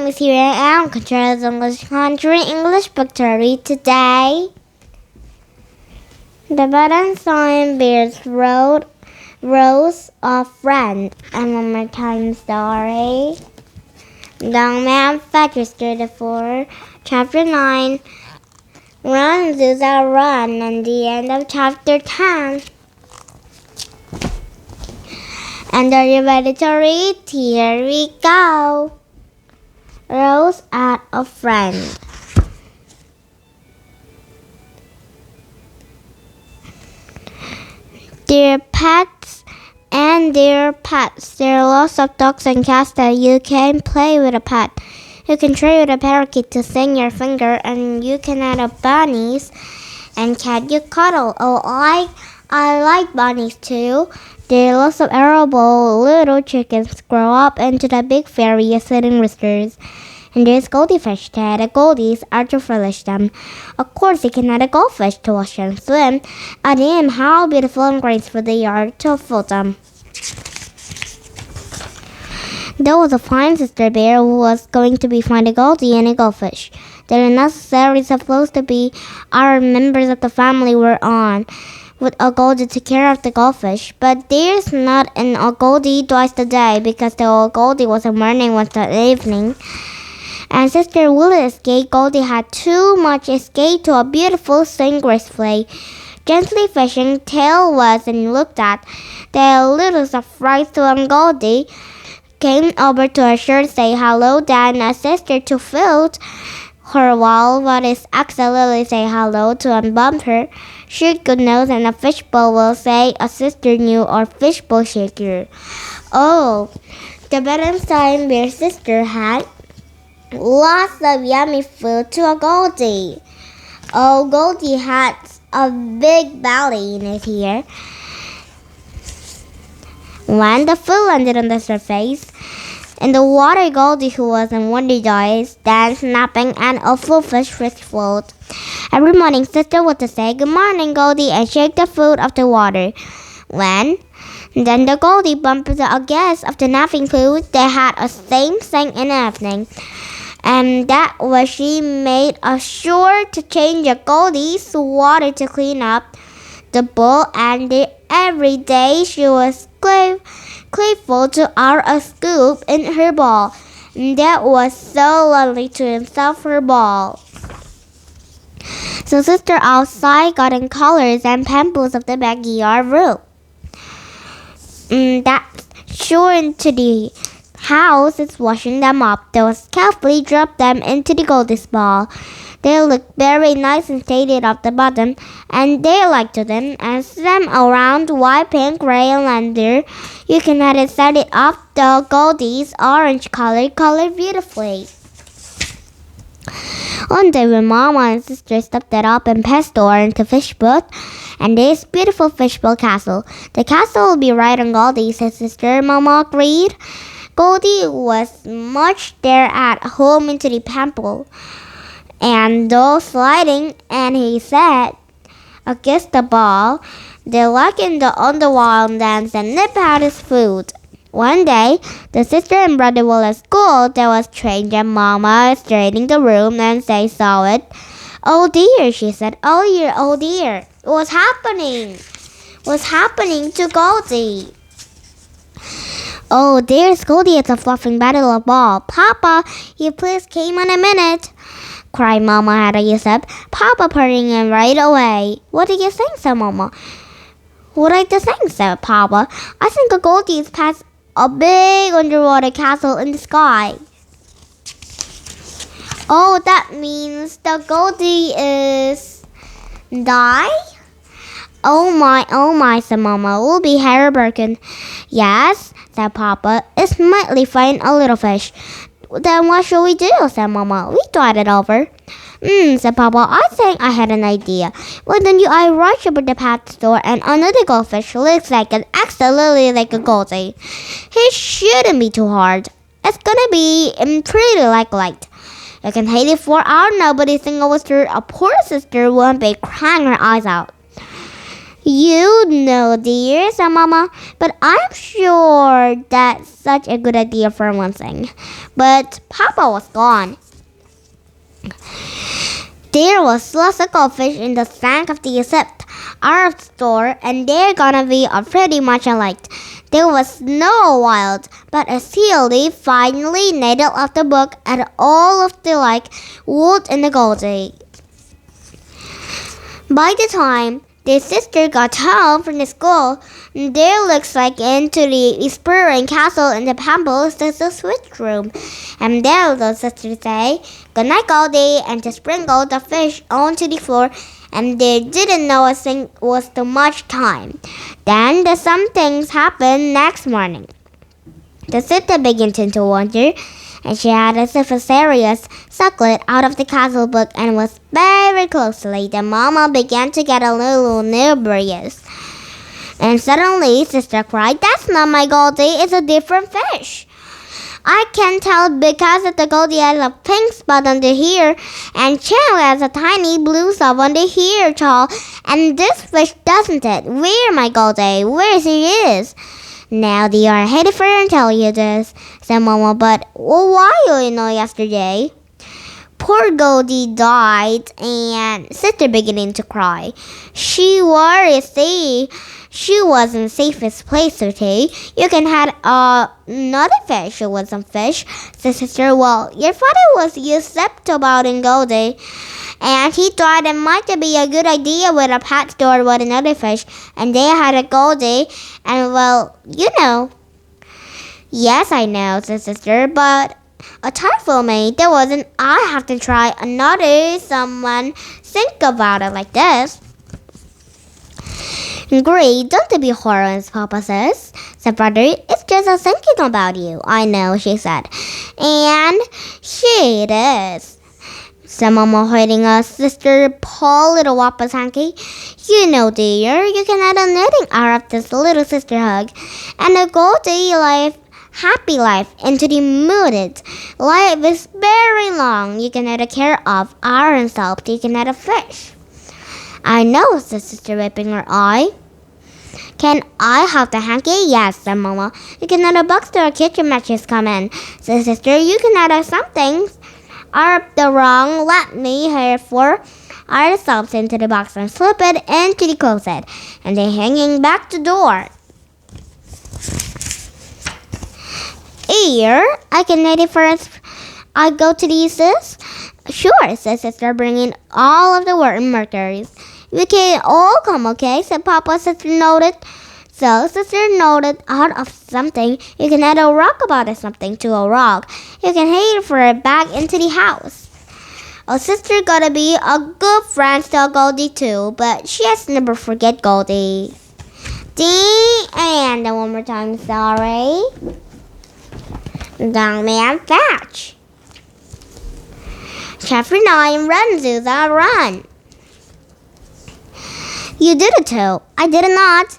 name is here and I'm Control's English Country English book to read today. The BerensTain Bears rose a friend. And one more time story. Young man fetches to the floor. Chapter 9. Run, Zuza, run. And the end of chapter 10. And are you ready to read? Here we go. Rose at a friend. Dear pets and dear pets, there are lots of dogs and cats that you can play with a pet. You can trade with a parakeet to sing your finger, and you can add up bunnies and cat you cuddle. Oh, I like bunnies too. There are lots of adorable little chickens grow up into the big fairy sitting roosters. And there's goldfish that the goldies are to relish them. Of course, you can add a goldfish to wash and swim. And then how beautiful and graceful they are to fold them. There was a fine sister bear who was going to be find a goldie and a goldfish. They were necessarily supposed to be our members of the family were on. With a goldie to care of the goldfish, but there's not an a goldie twice a day because the old goldie was a morning once an evening. And Sister Willie escaped. Goldie had too much escape to a beautiful swing gracefully. Gently fishing, tail was and looked at. The little surprised to Goldie came over to her shirt, say hello, then a sister to Field. Her while what is accidentally say hello to unbump her. Shake good nose and a fishbowl will say a sister new or fishbowl shaker. Oh, the BerensTain Bear sister had lots of yummy food to a Goldie. Oh, Goldie had a big belly in it here. When the food landed on the surface, in the water, Goldie, who was in wondered eyes, danced, napping, and a full fish float. Every morning, Sister would say, "Good morning, Goldie," and shake the food off the water. Then the Goldie bumped a guest of the napping food. They had a same thing in the evening. And that was she made sure to change the Goldie's water to clean up the bowl, and every day she was grateful to our a scoop in her bowl. That was so lovely to himself her bowl. So Sister outside got in colors and pencils of the backyard room. That sure into the house is washing them up. They was carefully drop them into the Goldie's bowl. They look very nice and shaded off the bottom, and they like to them and them around white, pink, gray, and lavender. You can set it up the Goldie's orange color beautifully. One day when Mama and Sister stepped it up and passed the orange fishbowl, and this beautiful fishbowl castle. The castle will be right on Goldie, said Sister. Mama agreed. Goldie was much there at home into the temple. And those sliding, and he said, against the ball, they like in the underworld dance and nip out his food. One day, the sister and brother were at school. There was strange and Mama straightening the room, and they saw it. Oh dear, she said. Oh dear. What's happening? What's happening to Goldie? Oh, there's Goldie at the fluffing battle of ball. Papa, you please came in a minute, cried Mama at Yusuf. Papa putting in right away. What do you think, said Mama? What I think, said Papa. I think a Goldie is past a big underwater castle in the sky. Oh, that means the Goldie is die? Oh my, said Mama. We'll be heartbroken. Yes, said Papa. It's mighty fine, a little fish. Then what shall we do, said Mama. We thought it over. Said Papa. I think I had an idea. Why don't I rush over the pet store and another goldfish looks like an absolutely like a Goldie. He shouldn't be too hard. It's gonna be pretty like light. You can hate it for hours. Nobody think it was her. A poor sister won't be crying her eyes out. You know, dear, said Mama, but I'm sure that's such a good idea for one thing. But Papa was gone. There was lots of goldfish in the tank of the except our store, and they're gonna be pretty much alike. There was no wild, but a Sealy finally nailed up the book and all of the wood in the Goldie. By the time their sister got home from the school, there looks like into the exploring castle in the pampas there's a switch room. And there the sister say, "Good night, Goldie," and to sprinkle the fish onto the floor, and they didn't know a thing was too much time. Then some things happened next morning. The sister began to wonder, and she had a serious chocolate out of the castle book and was very closely. The Mama began to get a little nervous. And suddenly Sister cried, "That's not my Goldie, it's a different fish. I can tell because the Goldie has a pink spot on the ear, and Chow has a tiny blue spot on the ear, Chow, and this fish doesn't it. Where, my Goldie? Where he is?" "Now, dear, I hate for to tell you this," said Mama, "but why yesterday? Poor Goldie died," and Sister beginning to cry. She worries, see. She wasn't safest place to take. You can have another fish. It wasn't fish. The sister, "Well, your father was upset about in Goldie, and he thought it might be a good idea with a pet store with another fish, and they had a Goldie, and well, you know." "Yes, I know," said Sister, "but a time for me. There wasn't. I have to try another. Someone think about it like this." "Great, don't be horrors," Papa says. Said Brother, "It's just a thinking about you." "I know," she said. "And she it is." Said Mama, holding a sister Paul little Wapa's hanky. "You know, dear, you can add a knitting out of this little sister hug, and a Goldie life, happy life, into the mooded. Life is very long. You can add a care of iron salt. You can add a fish." "I know," said Sister, wiping her eye. "Can I have the hanky?" "Yes," said Mama. "You can add a box to our kitchen matches come in," said Sister. "You can add some things are the wrong. Let me here for ourselves into the box and slip it into the closet, and then hanging back the door." "Here, I can add it first. I go to the sis." "Sure," said Sister, bringing all of the word and mercuries. "We can all come, okay?" said Papa. Sister noted. So Sister noted out of something. You can add a rock about it, something to a rock. You can hate for it back into the house. Oh, Sister gotta be a good friend to Goldie too, but she has to never forget Goldie. And one more time, sorry. Young man fetch. Chapter 9, Run, Zuza, run. "You did it too." "I did not."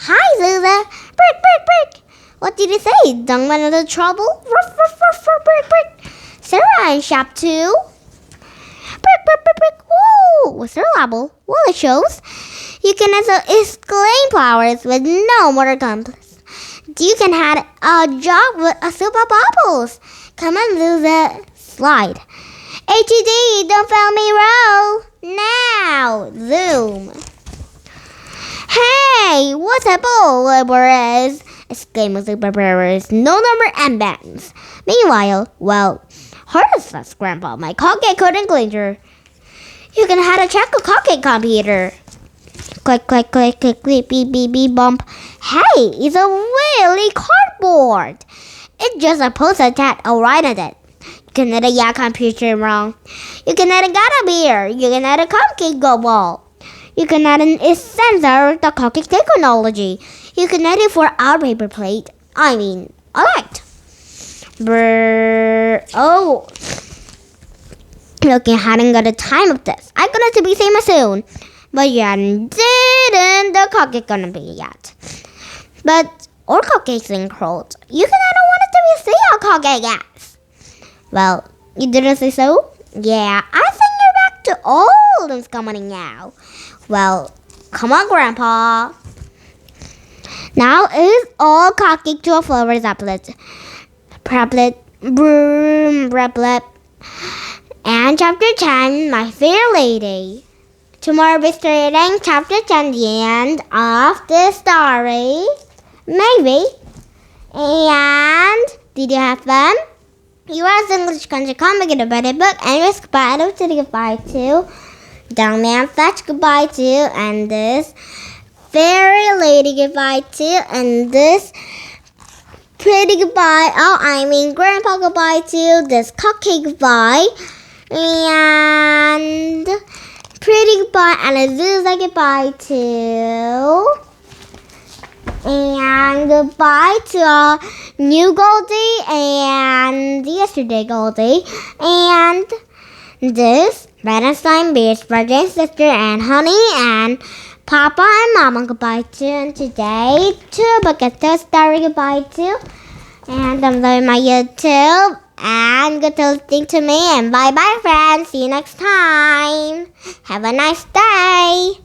"Hi, Zuza." "Brick, brick, brick." "What did you say? Don't run into trouble?" "Ruff, ruff, ruff, ruff, brick, brick." "Sarah in shop 2. "Brick, brick, brick, brick." "Woo!" What's her label? "Well, it shows you can also exclaim powers with no motor compass. You can have a job with a soup of bubbles. Come on, Zuza. Slide. HED, don't fail me, row. Now, zoom. "Hey, what's up, all laborers?" exclaimed the superbearers. "No number and bands." Meanwhile, well, hers, says Grandpa. "My Colgate couldn't cleaner. You can have a check a Colgate computer." Click, click, click, click, click, beep, beep, beep, bump. Hey, it's a really cardboard. It's just a post-it tat. I'll write on it. You can add a computer wrong. You can add a got a beer. You can add a cupcake go ball. You can add an sensor of the cupcake technology. You can add it for our paper plate. I mean, alright. Oh. Looking, hadn't got the time of this. I'm gonna to be same soon. But yeah, didn't the cupcake gonna be yet. But all cupcakes in cold. You can add want it to be see how cupcake yes. Well, you didn't say so? Yeah, I think you're back to all them's coming now. Well, Come on, Grandpa. Now it is all cocking to a flower zaplet. Prablet, broom, brablet. And chapter 10, My Fair Lady. Tomorrow we'll be reading chapter 10, the end of the story. Maybe. And did you have fun? You are English Country Comic in a better book. Anyways, goodbye. I don't say goodbye to Down Man Fetch, goodbye to, and this Fairy Lady, goodbye to, and this Pretty goodbye. Oh, I mean Grandpa, goodbye to, this Cupcake, goodbye, and Pretty goodbye, and Azusa goodbye to, and goodbye to new Goldie and yesterday Goldie, and this BerensTain, Beard's brother and sister, and Honey, and Papa and Mama, goodbye to, and today to Bucket Story, goodbye to, and I'm loving my YouTube, and good to listening to me, and bye bye friends, see you next time, have a nice day.